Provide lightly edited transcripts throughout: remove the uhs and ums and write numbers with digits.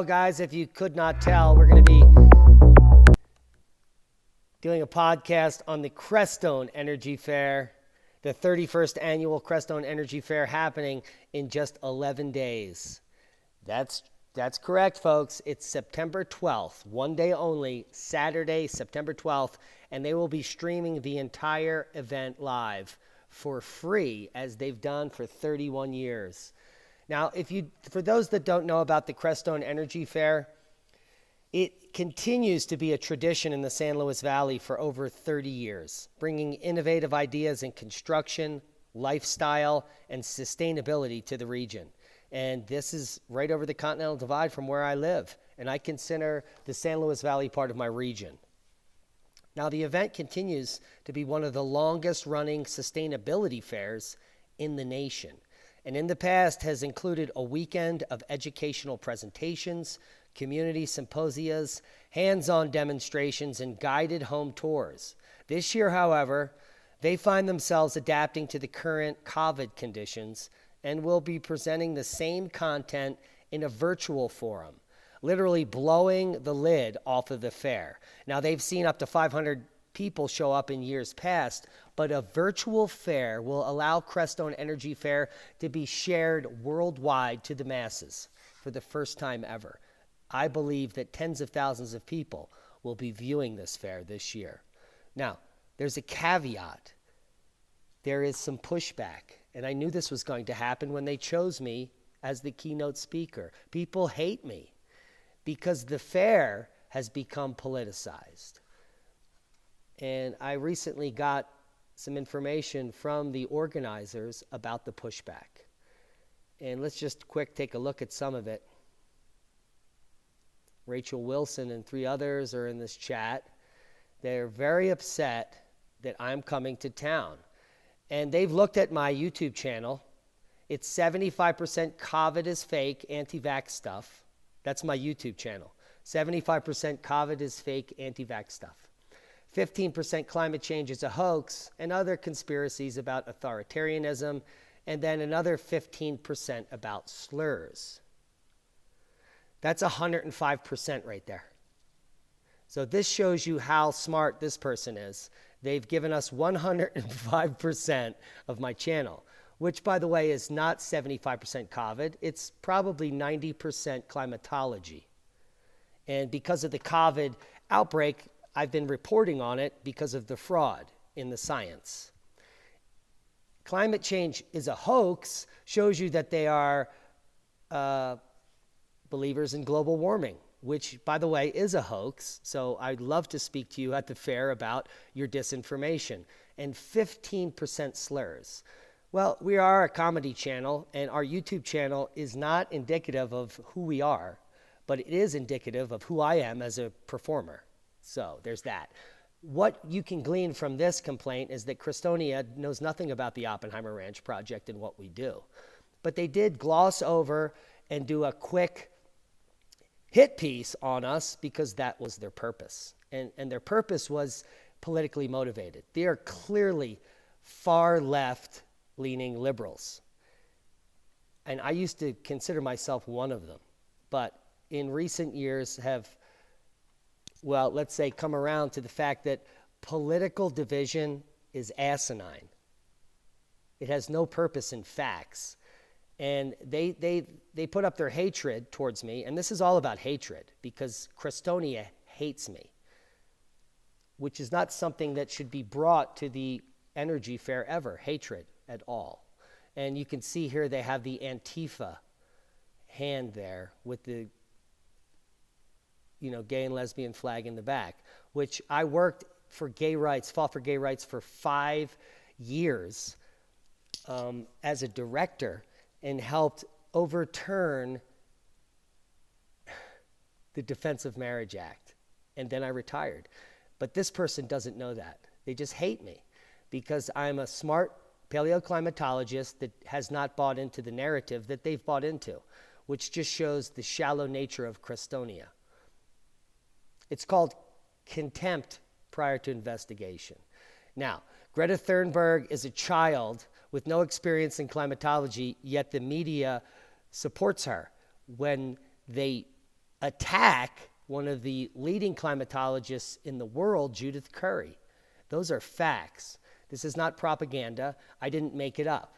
Well, guys, if you could not tell, we're going to be doing a podcast on the Crestone Energy Fair, the 31st annual Crestone Energy Fair happening in just 11 days. That's correct, folks. It's September 12th, one day only, Saturday, September 12th, and they will be streaming the entire event live for free, as they've done for 31 years. Now, for those that don't know about the Crestone Energy Fair, it continues to be a tradition in the San Luis Valley for over 30 years, bringing innovative ideas in construction, lifestyle, and sustainability to the region. And this is right over the Continental Divide from where I live, and I consider the San Luis Valley part of my region. Now, the event continues to be one of the longest-running sustainability fairs in the nation, and in the past has included a weekend of educational presentations, community symposias, hands-on demonstrations, and guided home tours. This year, however, they find themselves adapting to the current COVID conditions and will be presenting the same content in a virtual forum, literally blowing the lid off of the fair. Now, they've seen up to 500 people show up in years past, but a virtual fair will allow Crestone Energy Fair to be shared worldwide to the masses for the first time ever. I believe that tens of thousands of people will be viewing this fair this year. Now, there's a caveat. There is some pushback, and I knew this was going to happen when they chose me as the keynote speaker. People hate me because the fair has become politicized. And I recently got some information from the organizers about the pushback. And let's just take a look at some of it. Rachel Wilson and 3 others are in this chat. They're very upset that I'm coming to town. And they've looked at my YouTube channel. It's 75% COVID is fake, anti-vax stuff. That's my YouTube channel. 75% COVID is fake, anti-vax stuff. 15% climate change is a hoax, and other conspiracies about authoritarianism, and then another 15% about slurs. That's 105% right there. So this shows you how smart this person is. They've given us 105% of my channel, which, by the way, is not 75% COVID. It's probably 90% climatology. And because of the COVID outbreak, I've been reporting on it because of the fraud in the science. Climate change is a hoax shows you that they are believers in global warming, which, by the way, is a hoax. So I'd love to speak to you at the fair about your disinformation. And 15% slurs. Well, we are a comedy channel, and our YouTube channel is not indicative of who we are, but it is indicative of who I am as a performer. So there's that. What you can glean from this complaint is that Crestonia knows nothing about the Oppenheimer Ranch Project and what we do. But they did gloss over and do a quick hit piece on us because that was their purpose. And their purpose was politically motivated. They are clearly far left-leaning liberals. And I used to consider myself one of them. But in recent years have, well, let's say, come around to the fact that political division is asinine. It has no purpose in facts. And they put up their hatred towards me, and this is all about hatred, because Crestonia hates me, which is not something that should be brought to the energy fair ever, hatred at all. And you can see here they have the Antifa hand there with the gay and lesbian flag in the back, which I worked for gay rights, fought for gay rights for 5 years as a director, and helped overturn the Defense of Marriage Act. And then I retired. But this person doesn't know that. They just hate me because I'm a smart paleoclimatologist that has not bought into the narrative that they've bought into, which just shows the shallow nature of Crestonia. It's called contempt prior to investigation. Now, Greta Thunberg is a child with no experience in climatology, yet the media supports her when they attack one of the leading climatologists in the world, Judith Curry. Those are facts. This is not propaganda. I didn't make it up.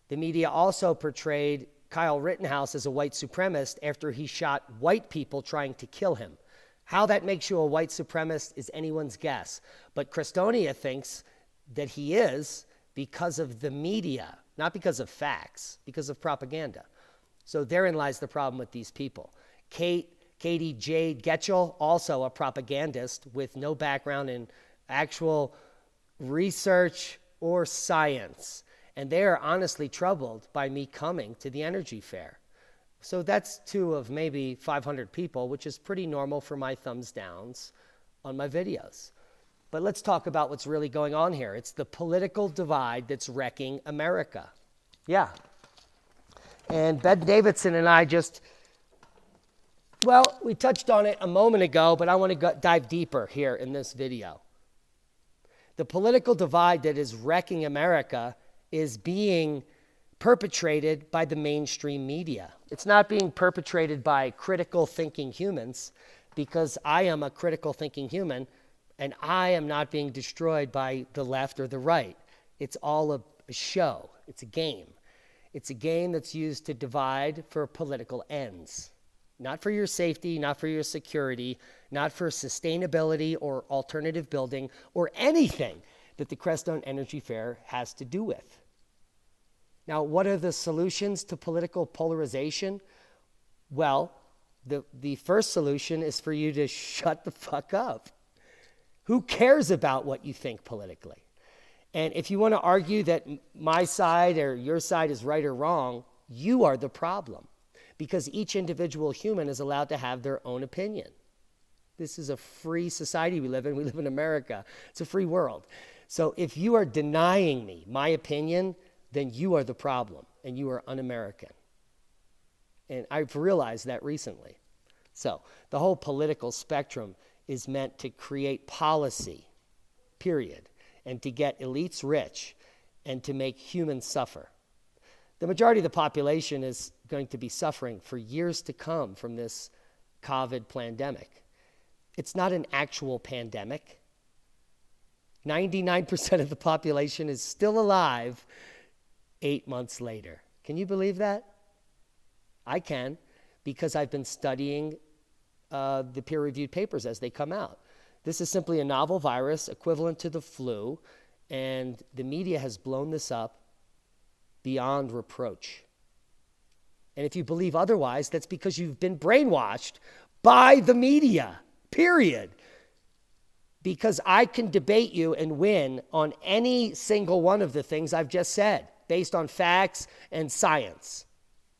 The media also portrayed Kyle Rittenhouse as a white supremacist after he shot white people trying to kill him. How that makes you a white supremacist is anyone's guess. But Crestone thinks that he is because of the media, not because of facts, because of propaganda. So therein lies the problem with these people. Katie Jade Getchell, also a propagandist with no background in actual research or science. And they are honestly troubled by me coming to the energy fair. So that's 2 of maybe 500 people, which is pretty normal for my thumbs downs on my videos. But let's talk about what's really going on here. It's the political divide that's wrecking America. Yeah. And Ben Davidson and I we touched on it a moment ago, but I want to dive deeper here in this video. The political divide that is wrecking America is being perpetrated by the mainstream media. It's not being perpetrated by critical thinking humans, because I am a critical thinking human, and I am not being destroyed by the left or the right. It's all a show. It's a game. It's a game that's used to divide for political ends. Not for your safety, not for your security, not for sustainability or alternative building or anything that the Crestone Energy Fair has to do with. Now, what are the solutions to political polarization? Well, the first solution is for you to shut the fuck up. Who cares about what you think politically? And if you want to argue that my side or your side is right or wrong, you are the problem, because each individual human is allowed to have their own opinion. This is a free society we live in. We live in America. It's a free world. So if you are denying me my opinion, then you are the problem, and you are un-American. And I've realized that recently. So the whole political spectrum is meant to create policy, period, and to get elites rich and to make humans suffer. The majority of the population is going to be suffering for years to come from this COVID pandemic. It's not an actual pandemic. 99% of the population is still alive 8 months later. Can you believe that? I can, because I've been studying the peer-reviewed papers as they come out. This is simply a novel virus equivalent to the flu, and the media has blown this up beyond reproach. And if you believe otherwise, that's because you've been brainwashed by the media, period. Because I can debate you and win on any single one of the things I've just said, based on facts and science.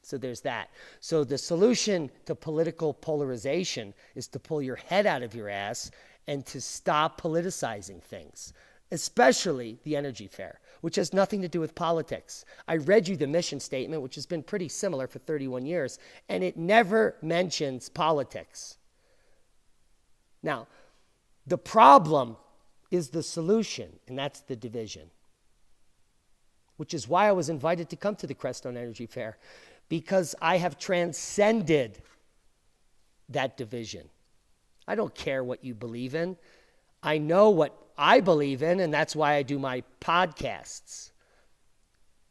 So there's that. So the solution to political polarization is to pull your head out of your ass and to stop politicizing things, especially the energy fair, which has nothing to do with politics. I read you the mission statement, which has been pretty similar for 31 years, and it never mentions politics. Now, the problem is the solution, and that's the division, which is why I was invited to come to the Crestone Energy Fair, because I have transcended that division. I don't care what you believe in. I know what I believe in, and that's why I do my podcasts.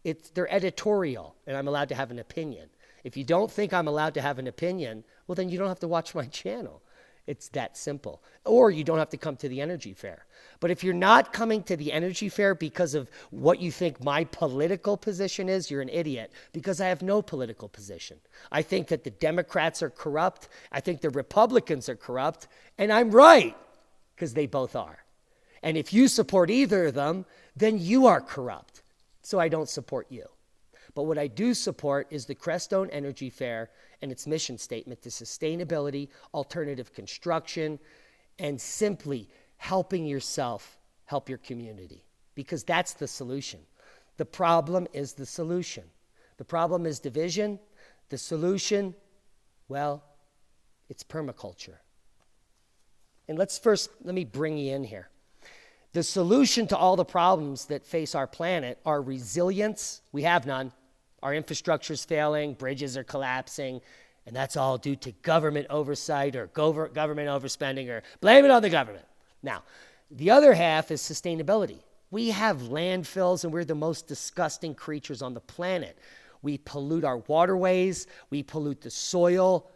They're editorial, and I'm allowed to have an opinion. If you don't think I'm allowed to have an opinion, well, then you don't have to watch my channel. It's that simple. Or you don't have to come to the energy fair. But if you're not coming to the energy fair because of what you think my political position is, you're an idiot, because I have no political position. I think that the Democrats are corrupt. I think the Republicans are corrupt. And I'm right, because they both are. And if you support either of them, then you are corrupt. So I don't support you. But what I do support is the Crestone Energy Fair and its mission statement to sustainability, alternative construction, and simply helping yourself help your community, because that's the solution. The problem is the solution. The problem is division. The solution, well, it's permaculture. And let me bring you in here. The solution to all the problems that face our planet are resilience. We have none. Our infrastructure is failing, bridges are collapsing, And that's all due to government oversight or government overspending, or blame it on the government. Now, the other half is sustainability. We have landfills, and we're the most disgusting creatures on the planet. We pollute our waterways. We pollute the soil.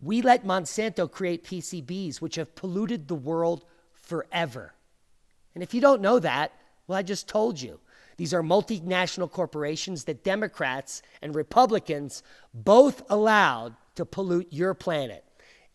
We let Monsanto create PCBs, which have polluted the world forever. And if you don't know that, well, I just told you. These are multinational corporations that Democrats and Republicans both allowed to pollute your planet.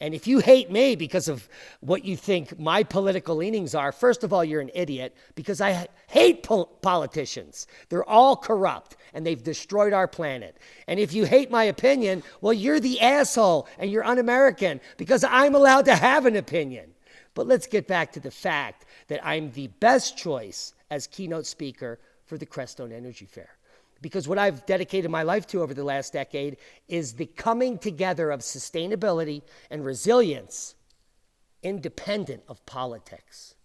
And if you hate me because of what you think my political leanings are, first of all, you're an idiot, because I hate politicians. They're all corrupt, and they've destroyed our planet. And if you hate my opinion, well, you're the asshole, and you're un-American, because I'm allowed to have an opinion. But let's get back to the fact that I'm the best choice as keynote speaker for the Crestone Energy Fair. Because what I've dedicated my life to over the last decade is the coming together of sustainability and resilience independent of politics.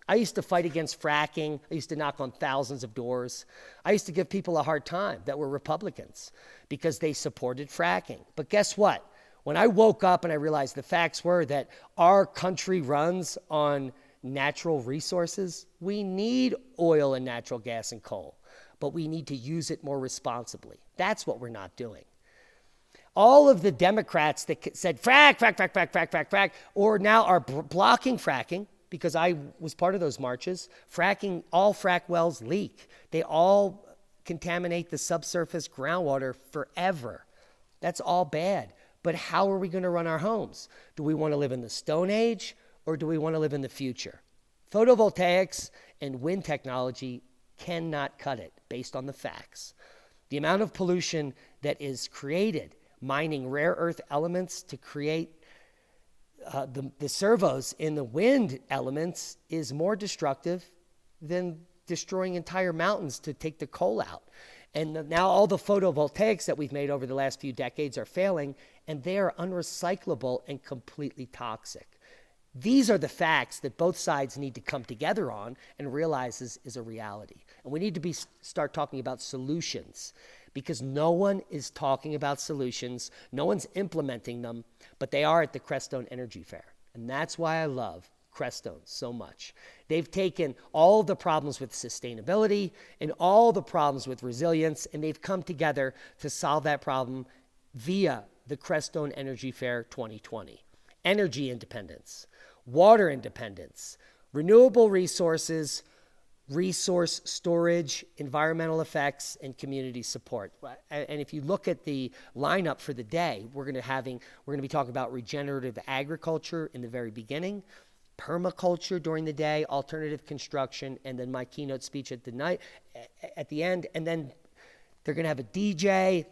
I used to fight against fracking. I used to knock on thousands of doors. I used to give people a hard time that were Republicans because they supported fracking. But guess what? When I woke up and I realized the facts were that our country runs on natural resources, we need oil and natural gas and coal, but we need to use it more responsibly. That's what we're not doing. All of the Democrats that said frack, or now are blocking fracking, because I was part of those marches, all frack wells leak. They all contaminate the subsurface groundwater forever. That's all bad. But how are we going to run our homes? Do we want to live in the Stone Age, or do we want to live in the future? Photovoltaics and wind technology cannot cut it based on the facts. The amount of pollution that is created mining rare earth elements to create the servos in the wind elements is more destructive than destroying entire mountains to take the coal out. And now all the photovoltaics that we've made over the last few decades are failing, and they are unrecyclable and completely toxic. These are the facts that both sides need to come together on and realize is a reality. And we need to start talking about solutions, because no one is talking about solutions. No one's implementing them, but they are at the Crestone Energy Fair. And that's why I love Crestone so much. They've taken all the problems with sustainability and all the problems with resilience, and they've come together to solve that problem via the Crestone Energy Fair 2020. Energy independence, water independence, renewable resources, resource storage, environmental effects, and community support. And if you look at the lineup for the day, we're going to be talking about regenerative agriculture in the very beginning, permaculture during the day, alternative construction, and then my keynote speech at the end. And then they're going to have a DJ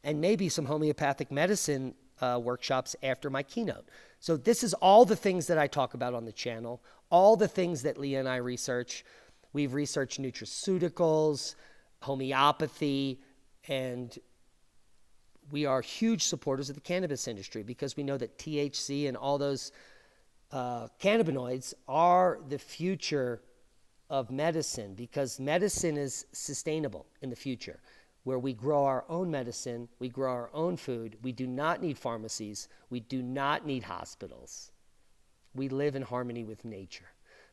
and maybe some homeopathic medicine workshops after my keynote. So this is all the things that I talk about on the channel, all the things that Leah and I research. We've researched nutraceuticals, homeopathy, and we are huge supporters of the cannabis industry because we know that THC and all those cannabinoids are the future of medicine, because medicine is sustainable in the future, where we grow our own medicine, we grow our own food. We do not need pharmacies. We do not need hospitals. We live in harmony with nature.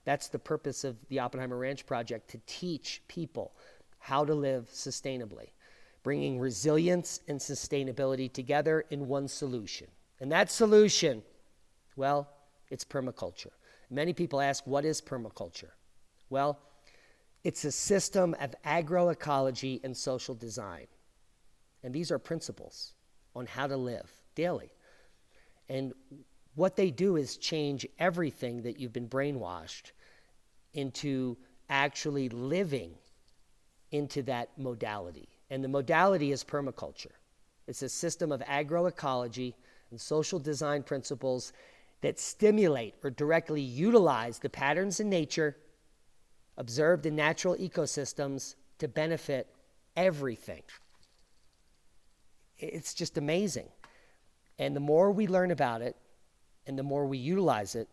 That's the purpose of the Oppenheimer Ranch Project, to teach people how to live sustainably, bringing resilience and sustainability together in one solution. And that solution, well, it's permaculture. Many people ask, what is permaculture? Well, it's a system of agroecology and social design. And these are principles on how to live daily. And what they do is change everything that you've been brainwashed into actually living into that modality. And the modality is permaculture. It's a system of agroecology and social design principles that stimulate or directly utilize the patterns in nature observed in natural ecosystems to benefit everything. It's just amazing. And the more we learn about it and the more we utilize it,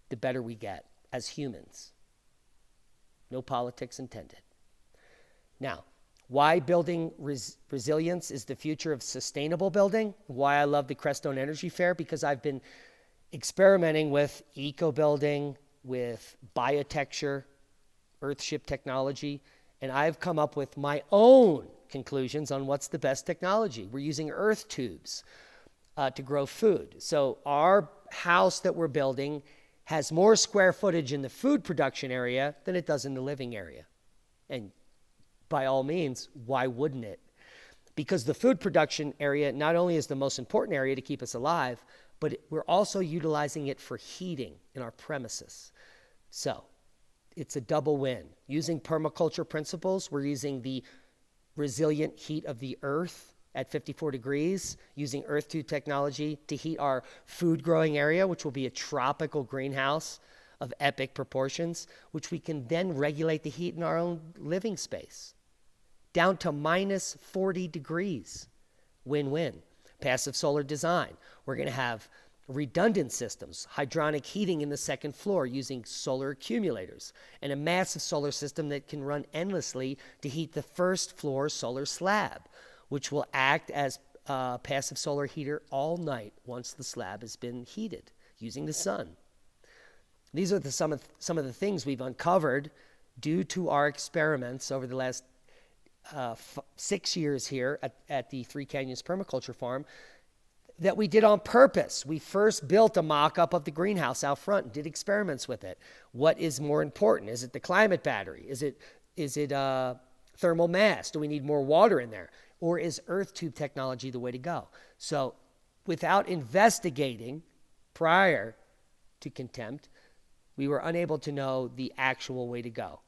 the better we get as humans. No politics intended. Now, Why building resilience is the future of sustainable building. Why I love the Crestone Energy Fair, because I've been experimenting with eco-building, with biotecture, earthship technology, and I've come up with my own conclusions on what's the best technology. We're using earth tubes to grow food. So our house that we're building has more square footage in the food production area than it does in the living area. And by all means, why wouldn't it? Because the food production area not only is the most important area to keep us alive, but we're also utilizing it for heating in our premises. So it's a double win. Using permaculture principles, we're using the resilient heat of the earth at 54 degrees, using earth tube technology to heat our food growing area, which will be a tropical greenhouse of epic proportions, which we can then regulate the heat in our own living space down to minus 40 degrees. Win-win. Passive solar design. We're going to have redundant systems, hydronic heating in the second floor using solar accumulators, and a massive solar system that can run endlessly to heat the first floor solar slab, which will act as a passive solar heater all night once the slab has been heated using the sun. These are some of the things we've uncovered due to our experiments over the last 6 years here at the Three Canyons Permaculture Farm that we did on purpose. We first built a mock-up of the greenhouse out front and did experiments with it. What is more important? Is it the climate battery? Is it thermal mass? Do we need more water in there? Or is earth tube technology the way to go? So without investigating prior to contempt, we were unable to know the actual way to go.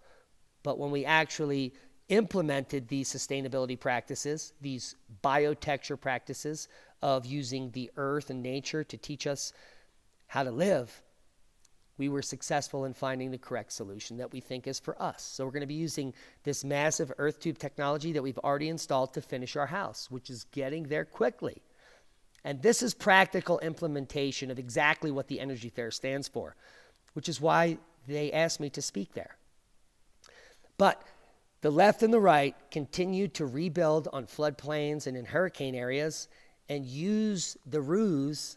But when we actually implemented these sustainability practices, these biotecture practices of using the earth and nature to teach us how to live, we were successful in finding the correct solution that we think is for us. So we're going to be using this massive earth tube technology that we've already installed to finish our house, which is getting there quickly. And this is practical implementation of exactly what the Energy Fair stands for, which is why they asked me to speak there. But the left and the right continue to rebuild on floodplains and in hurricane areas and use the ruse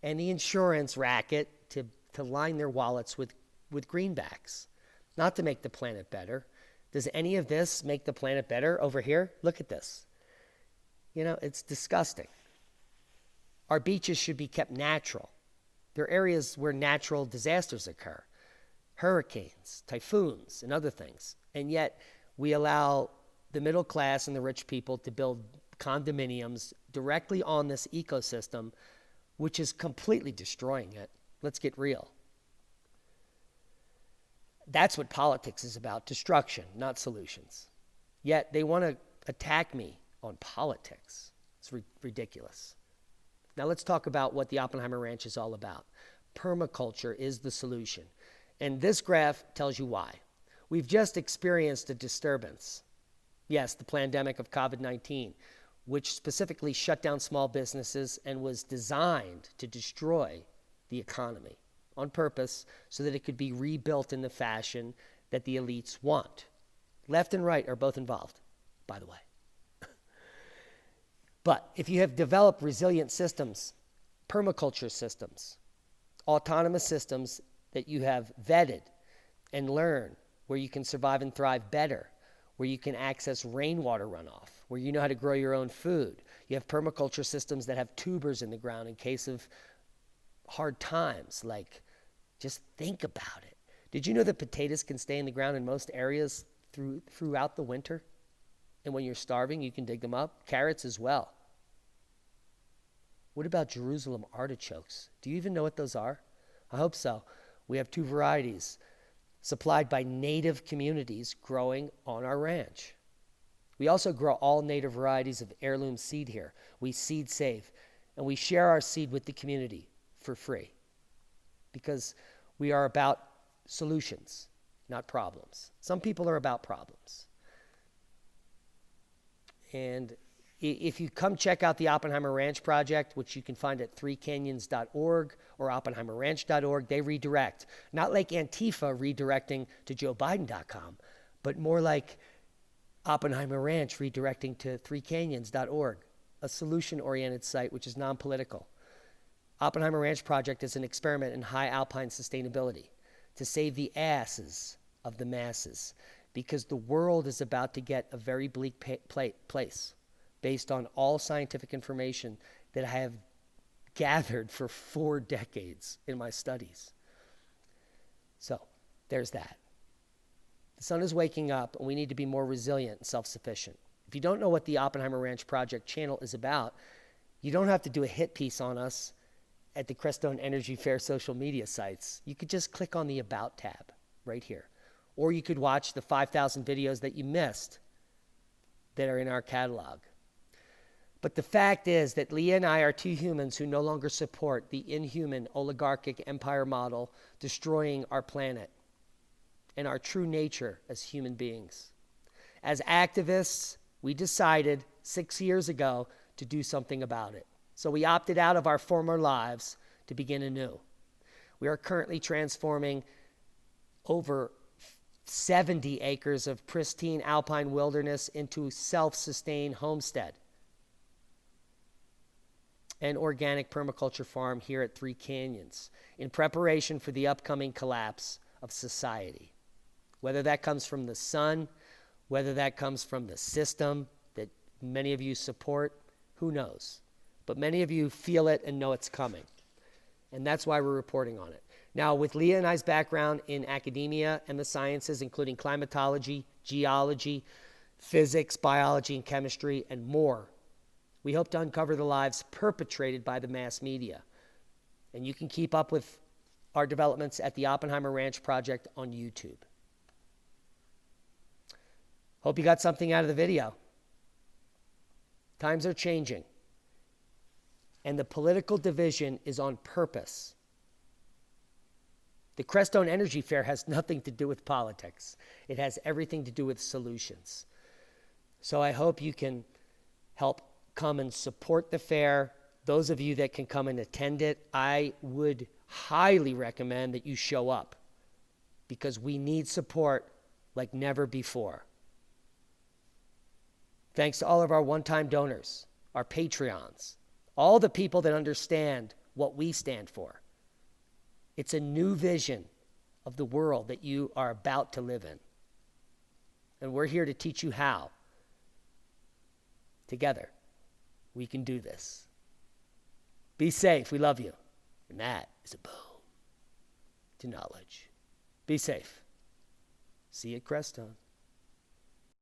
and the insurance racket to line their wallets with greenbacks, not to make the planet better. Does any of this make the planet better over here? Look at this. You know, it's disgusting. Our beaches should be kept natural. There are areas where natural disasters occur, hurricanes, typhoons, and other things. And yet we allow the middle class and the rich people to build condominiums directly on this ecosystem, which is completely destroying it. Let's get real. That's what politics is about, destruction, not solutions. Yet they want to attack me on politics. It's ridiculous. Now let's talk about what the Oppenheimer Ranch is all about. Permaculture is the solution. And this graph tells you why. We've just experienced a disturbance. Yes, the pandemic of COVID-19, which specifically shut down small businesses and was designed to destroy the economy on purpose so that it could be rebuilt in the fashion that the elites want. Left and right are both involved, by the way. But if you have developed resilient systems, permaculture systems, autonomous systems that you have vetted and learned where you can survive and thrive better, where you can access rainwater runoff, where you know how to grow your own food. You have permaculture systems that have tubers in the ground in case of hard times. Like, just think about it. Did you know that potatoes can stay in the ground in most areas throughout the winter? And when you're starving, you can dig them up. Carrots as well. What about Jerusalem artichokes? Do you even know what those are? I hope so. We have 2 varieties supplied by native communities growing on our ranch. We also grow all native varieties of heirloom seed here. We seed save, and we share our seed with the community for free because we are about solutions, not problems. Some people are about problems. And if you come check out the Oppenheimer Ranch Project, which you can find at threecanyons.org or oppenheimerranch.org, they redirect. Not like Antifa redirecting to joebiden.com, but more like Oppenheimer Ranch redirecting to threecanyons.org, a solution-oriented site which is non-political. Oppenheimer Ranch Project is an experiment in high alpine sustainability to save the asses of the masses, because the world is about to get a very bleak place based on all scientific information that I have gathered for 4 decades in my studies. So there's that. The sun is waking up, and we need to be more resilient and self-sufficient. If you don't know what the Oppenheimer Ranch Project channel is about, you don't have to do a hit piece on us at the Crestone Energy Fair social media sites. You could just click on the About tab right here. Or you could watch the 5,000 videos that you missed that are in our catalog. But the fact is that Leah and I are 2 humans who no longer support the inhuman oligarchic empire model destroying our planet and our true nature as human beings. As activists, we decided 6 years ago to do something about it. So we opted out of our former lives to begin anew. We are currently transforming over 70 acres of pristine alpine wilderness into self-sustained homestead and organic permaculture farm here at Three Canyons in preparation for the upcoming collapse of society. Whether that comes from the sun, whether that comes from the system that many of you support, who knows? But many of you feel it and know it's coming. And that's why we're reporting on it. Now, with Leah and I's background in academia and the sciences, including climatology, geology, physics, biology, and chemistry, and more, we hope to uncover the lies perpetrated by the mass media. And you can keep up with our developments at the Oppenheimer Ranch Project on YouTube. Hope you got something out of the video. Times are changing. And the political division is on purpose. The Crestone Energy Fair has nothing to do with politics. It has everything to do with solutions. So I hope you can help come and support the fair. Those of you that can come and attend it, I would highly recommend that you show up, because we need support like never before. Thanks to all of our one-time donors, our Patreons, all the people that understand what we stand for. It's a new vision of the world that you are about to live in. And we're here to teach you how. Together, we can do this. Be safe. We love you. And that is a boom to knowledge. Be safe. See you at Crestone.